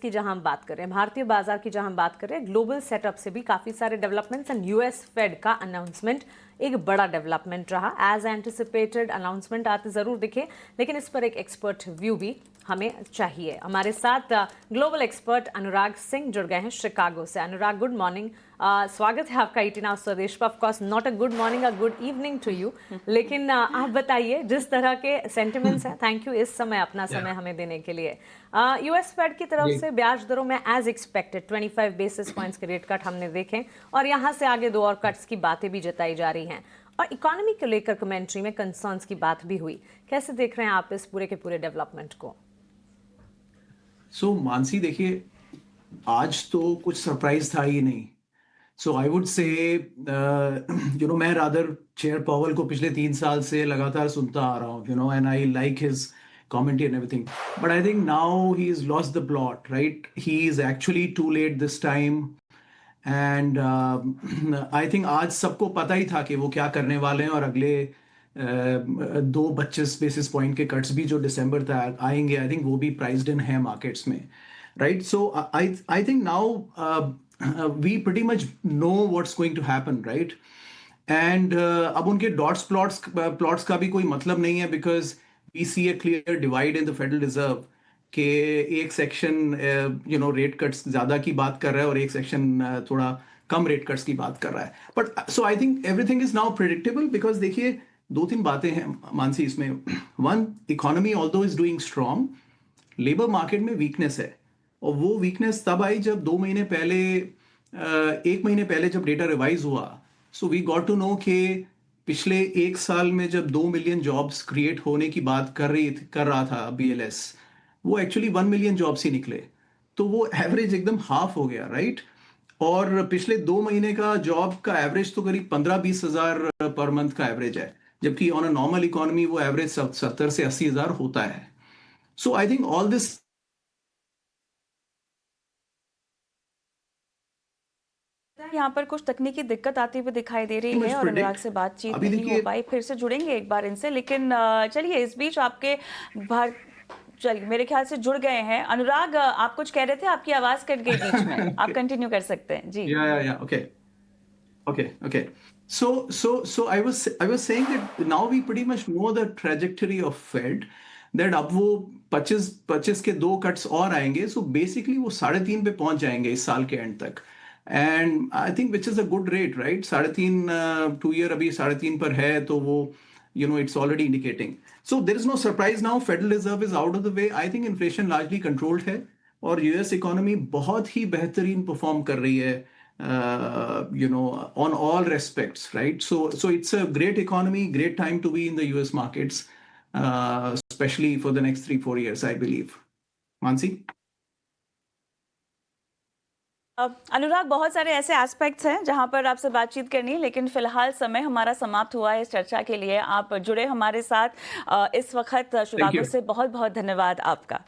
की जहां हम बात कर रहे हैं, भारतीय बाजार की जहां हम बात कर रहे हैं, ग्लोबल सेटअप से भी काफी सारे डेवलपमेंट्स एंड यूएस फेड का अनाउंसमेंट एक बड़ा डेवलपमेंट रहा। एज एंटिसिपेटेड अनाउंसमेंट आते जरूर दिखे, लेकिन इस पर एक एक्सपर्ट व्यू भी हमें चाहिए। हमारे साथ ग्लोबल एक्सपर्ट अनुराग सिंह जुड़ गए हैं शिकागो से। Anurag, good morning. स्वागत है आपका ईटी नाउ स्वदेश पर। Of course not a good morning, a good evening to you, लेकिन आप बताइए जिस तरह के सेंटिमेंट्स हैं। थैंक यू इस समय अपना समय हमें देने के लिए। यूएस फेड की तरफ से ब्याज दरों में एज एक्सपेक्टेड 25 बेसिस पॉइंट्स के रेट कट हमने देखे, और यहां से आगे दो और कट्स की बातें भी जताई जा रही हैं, और इकोनॉमी को लेकर कमेंट्री में कंसर्न्स की बात भी हुई। कैसे देख रहे हैं आप इस पूरे के पूरे डेवलपमेंट को? मानसी, देखिए, आज तो कुछ सरप्राइज था ही नहीं। आई वुड से मैं रादर चेयर पावल को पिछले 3 साल से लगातार सुनता आ रहा हूँ, and I like his commentary and everything, but I think now he's lost the plot, right? He is actually too late this time, and I think आज सबको पता ही था कि वो क्या करने वाले हैं, और अगले 2-25 बेसिस पॉइंट के कट्स भी जो दिसंबर तक आएंगे, आई थिंक वो भी प्राइस्ड इन है मार्केट्स में, right? So I think now we pretty much know what's going to happen, right? And अब उनके डॉट्स प्लॉट्स का भी कोई मतलब नहीं है, because we see a clear divide in the Federal Reserve के एक सेक्शन रेट कट्स ज्यादा की बात कर रहा है, और एक सेक्शन थोड़ा कम रेट कट्स की बात कर रहा है। But so I think everything is now predictable, because देखिए, 2-3 बातें हैं मानसी इसमें। One, economy although is doing strong, labour market में वीकनेस है, और वो वीकनेस तब आई जब 2 महीने पहले, 1 महीने पहले जब डेटा रिवाइज हुआ। So we got to know कि पिछले 1 साल में जब 2 मिलियन जॉब्स क्रिएट होने की बात कर रहा था बीएलएस, वो एक्चुअली 1 मिलियन जॉब्स ही निकले। तो वो एवरेज एकदम हाफ हो गया, राइट? और पिछले 2 महीने का जॉब का एवरेज तो करीब 15-20 हजार पर मंथ का एवरेज है, जबकि ऑन अ नॉर्मल इकोनॉमी वो एवरेज 70 से 80 हजार होता है। सो आई थिंक ऑल दिस यहाँ पर कुछ तकनीकी दिक्कत आती हुई दिखाई दे रही है, और अनुराग से बातचीत अभी नहीं हो पाई। फिर से जुड़ेंगे एक बार इनसे, लेकिन चलिए इस बीच आपके चलिए मेरे ख्याल से जुड़ गए हैं अनुराग। आप कुछ कह रहे थे, आपकी आवाज कट गई बीच में। आप कंटिन्यू कर सकते हैं जी। Okay. So I was saying that now we pretty much know the trajectory of Fed, that अब वो 25 के 2 कट्स और आएंगे, सो बेसिकली वो 3.5 पे पहुंच जाएंगे इस साल के एंड तक। And I think which is a good rate, right? 3.5 2 year अभी 3.5 पर है, तो वो it's already indicating. So there is no surprise now. Federal Reserve is out of the way. I think inflation largely controlled है, और US economy बहुत ही बेहतरीन perform कर रही है, on all respects, right? So it's a great economy, great time to be in the US markets, especially for the next 3-4 years, I believe. Mansi? अनुराग, बहुत सारे ऐसे एस्पेक्ट्स हैं जहां पर आपसे बातचीत करनी है, लेकिन फिलहाल समय हमारा समाप्त हुआ है इस चर्चा के लिए। आप जुड़े हमारे साथ इस वक्त शिकागो से, बहुत बहुत धन्यवाद आपका।